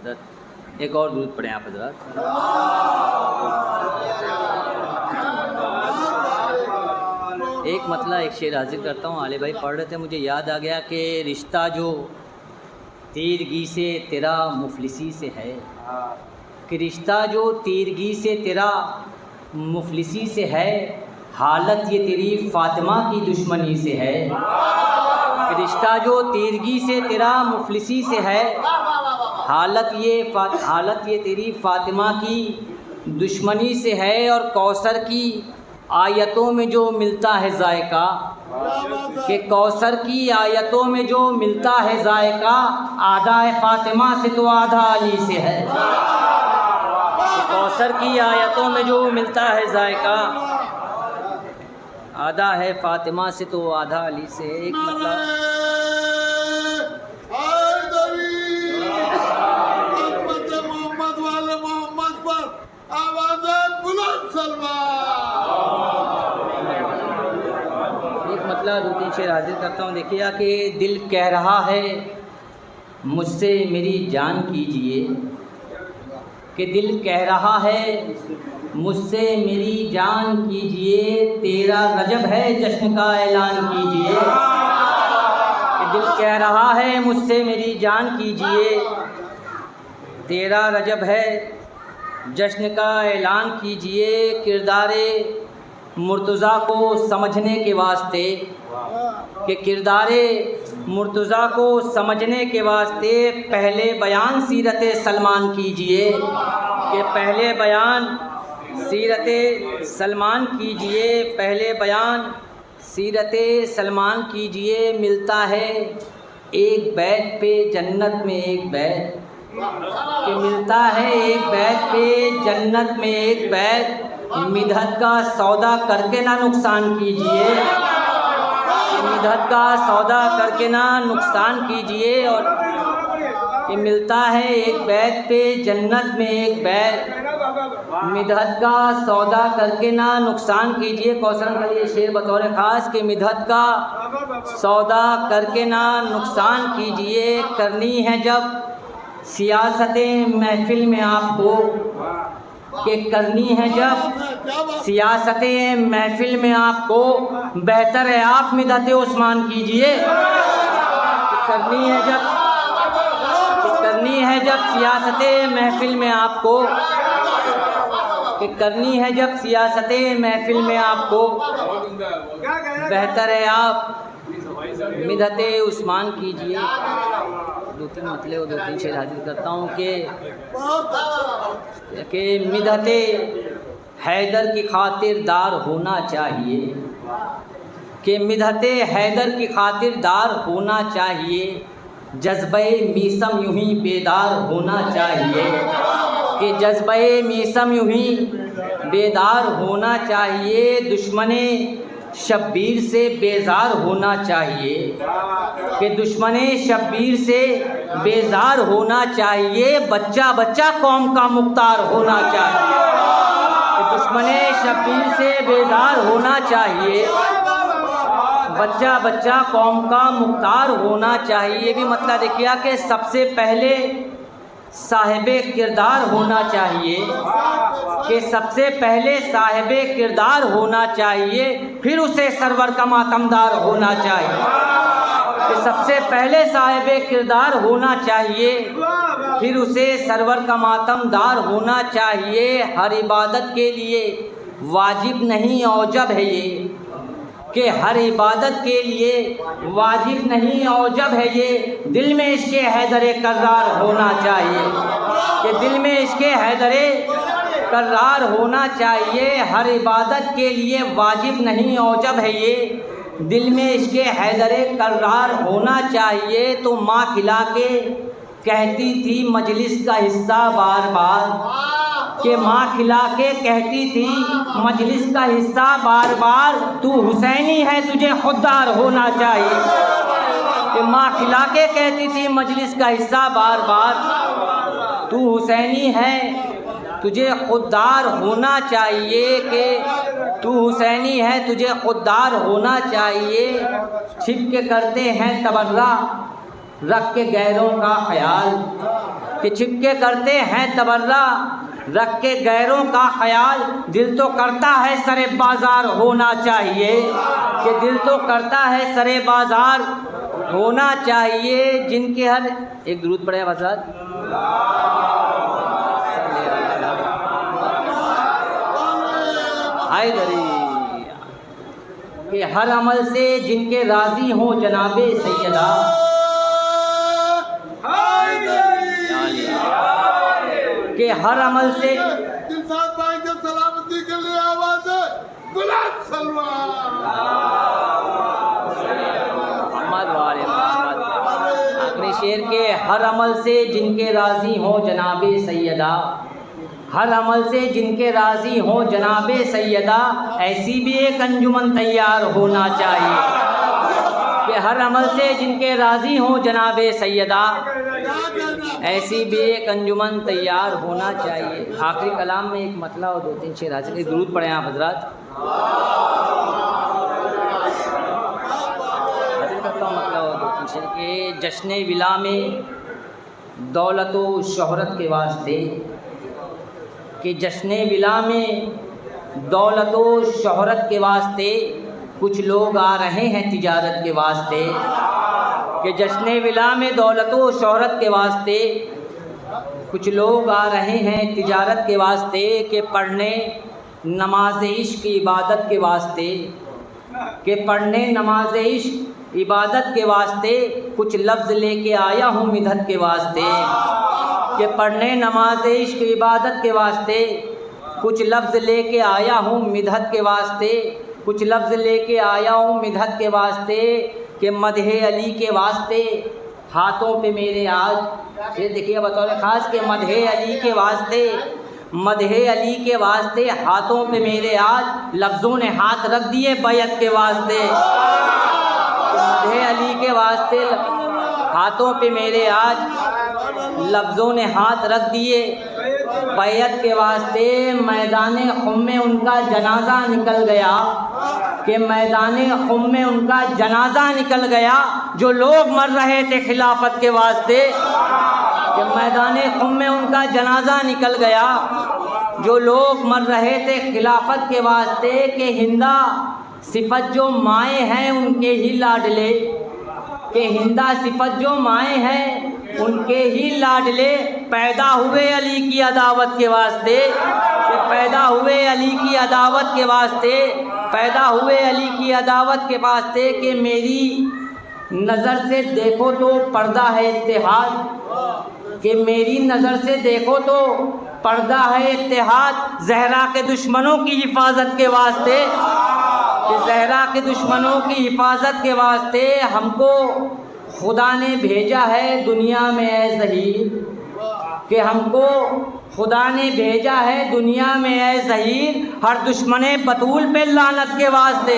मदद। एक और दुरूद पढ़ें आप हज़रात। एक मतलब एक शेर हाजिर करता हूँ, आले भाई पढ़ रहे थे, मुझे याद आ गया कि रिश्ता जो तीरगी से तेरा मुफलिसी से है, कि रिश्ता जो तीरगी से तेरा मुफलिसी से है, हालत ये तेरी फ़ातिमा की दुश्मनी से है। कि रिश्ता जो तीरगी से तेरा मुफलिसी से है, हालत ये तेरी फ़ातिमा की दुश्मनी से है। और कौसर की आयतों में जो मिलता है जायका, कि कौसर की आयतों में जो मिलता है जायका, आधा है फ़ातिमा से तो आधा अली से है। कौसर की आयतों में जो मिलता है जायका, आधा है फ़ातिमा से तो आधा अली से। एक मतलब दो तीन शेर हाजिर करता हूँ। देखिए कि दिल कह रहा है मुझसे मेरी जान कीजिए, कि दिल कह रहा है मुझसे मेरी जान कीजिए, तेरा रजब है जश्न का ऐलान कीजिए। कि दिल कह रहा है मुझसे मेरी जान कीजिए, तेरा रजब है जश्न का ऐलान कीजिए। किरदारे मुर्तज़ा को समझने के वास्ते, कि किरदारे मुर्तज़ा को समझने के वास्ते पहले बयान सीरत सलमान कीजिए। कि पहले बयान सीरत सलमान कीजिए, पहले बयान सीरत सलमान कीजिए। मिलता है एक बैत पे जन्नत में एक बैत, कि मिलता है एक बैत पे जन्नत में एक बैत, मिधत का सौदा करके ना नुकसान कीजिए। मिधत का सौदा करके ना नुकसान कीजिए। और कि मिलता है एक बैत पे जन्नत में एक बैत, मिधत का सौदा करके ना नुकसान कीजिए। कौसर का ये शेर बतौर ख़ास, कि मिधत का सौदा करके ना नुकसान कीजिए। करनी है जब सियासतें महफिल में आपको, कि करनी है जब सियासतें महफिल में आपको, बेहतर है आप मिदत उस्मान कीजिए। करनी है जब सियासतें महफिल में आपको, कि करनी है जब सियासतें महफिल में आपको, बेहतर है आप मिदत उस्मान कीजिए। दो तीन मतलब दो तीन शेर हाजिर करता हूँ कि मिदत हैदर की खातिरदार होना चाहिए, कि मिदत हैदर की खातिरदार होना चाहिए। जज्बे मीसम यूं ही बेदार होना चाहिए, कि जज्बे मीसम यूं ही बेदार होना चाहिए। दुश्मने शब्बीर से बेजार होना चाहिए, कि दुश्मने शब्बीर से बेजार होना चाहिए। बच्चा बच्चा कौम का मुख्तार होना चाहिए, कि दुश्मने शब्बीर से बेजार होना चाहिए। बच्चा बच्चा कौम का मुख्तार होना चाहिए। भी मतलब देखिए कि सबसे पहले साहिबे किरदार होना चाहिए, कि सबसे पहले साहिबे किरदार होना चाहिए, फिर उसे सरवर का मातमदार होना चाहिए। कि सबसे पहले साहिबे किरदार होना चाहिए, फिर उसे सरवर का मातमदार होना चाहिए। हर इबादत के लिए वाजिब नहीं औजब है ये, कि हर इबादत के लिए वाजिब नहीं औजब है ये। दिल में इसके हैदरे कर्रार होना चाहिए, कि दिल में इसके हैदरे कर्रार होना चाहिए। हर इबादत के लिए वाजिब नहीं औजब है ये, दिल में इसके हैदरे कर्रार होना चाहिए। तो माँ खिला के कहती थी मजलिस का हिस्सा बार बार, कि माँ खिला के कहती थी मजलिस का हिस्सा बार बार, तू हुसैनी है तुझे खुददार होना चाहिए। कि माँ खिला के कहती थी मजलिस का हिस्सा बार बार, तू हुसैनी है तुझे खुददार होना चाहिए। कि तू हुसैनी है तुझे खुददार होना चाहिए। छिप के करते हैं तबर्रा रख के गैरों का ख्याल, कि छिपके करते हैं तबर्रा, रख के गैरों का ख्याल, दिल तो करता है सरे बाज़ार होना चाहिए, कि दिल तो करता है सरे बाज़ार होना चाहिए, जिनके हर एक दुरूद पढ़े हज़रत हैदरी, कि हर अमल से जिनके राज़ी हों जनाबे सैयदा, कि हर अमल से भाई के सलामती के लिए आवाज़ है बुलंद सलवार। आखिरी शेर के हर अमल से जिनके राज़ी हों जनाबे सैयदा, हर अमल से जिनके राज़ी हों जनाबे सैयदा, ऐसी भी एक अंजुमन तैयार होना चाहिए, कि हर अमल से जिनके राज़ी हों जनाबे सैयदा, ऐसी भी एक अंजुमन तैयार होना चाहिए। आखिरी कलाम में एक मतला और 2-3 शेर हाजिर, एक दुरूद पढ़ें आप हज़रात। मतला और 2-3 शेर के जश्न विला में दौलत व शोहरत के वास्ते, कि जश्न विला में दौलत व शोहरत के वास्ते कुछ लोग आ रहे हैं तिजारत के वास्ते, कि जश्न विला में दौलत व शोहरत के वास्ते कुछ लोग आ रहे हैं तिजारत के वास्ते, कि पढ़ने नमाज इश्क इबादत के वास्ते, कि पढ़ने नमाज इश्क इबादत के वास्ते कुछ लफ्ज़ लेके आया हूँ मिदहत के वास्ते, कि पढ़ने नमाज इश्क इबादत के वास्ते कुछ लफ्ज़ लेके आया हूँ मिदहत के वास्ते, कुछ लफ्ज़ लेके आया हूँ मिदहत के वास्ते, कि मदहे अली के वास्ते हाथों पे मेरे आज, ये देखिए बतौर ख़ास के मदहे अली के वास्ते, मदहे अली के वास्ते हाथों पे मेरे आज लफ्ज़ों ने हाथ रख दिए बैत के वास्ते, मदहे अली के वास्ते हाथों पे मेरे आज लफ्ज़ों ने हाथ रख दिए बैत के वास्ते, मैदान खुम में उनका जनाजा निकल गया, कि मैदान खुम में उनका जनाजा निकल गया, जो लोग मर रहे थे खिलाफत के वास्ते, कि मैदान खुम में उनका जनाजा निकल गया, जो लोग मर रहे थे खिलाफत के वास्ते, कि हिंदा सिफत जो माए हैं उनके ही लाडले, कि हिंदा सिफत जो माए हैं उनके ही लाडले, पैदा हुए अली की अदावत के वास्ते, कि पैदा हुए अली की अदावत के वास्ते, पैदा हुए अली की अदावत के वास्ते, कि मेरी नज़र से देखो तो पर्दा है इत्तेहाद, कि मेरी नज़र से देखो तो पर्दा है इत्तेहाद, ज़हरा के दुश्मनों की हिफाजत के वास्ते, कि ज़हरा के दुश्मनों की हिफाजत के वास्ते हमको खुदा ने भेजा है दुनिया में ऐ ज़हीर, कि हमको खुदा ने भेजा है दुनिया में ऐ ज़हीर, हर दुश्मने बतूल पे लानत के वास्ते,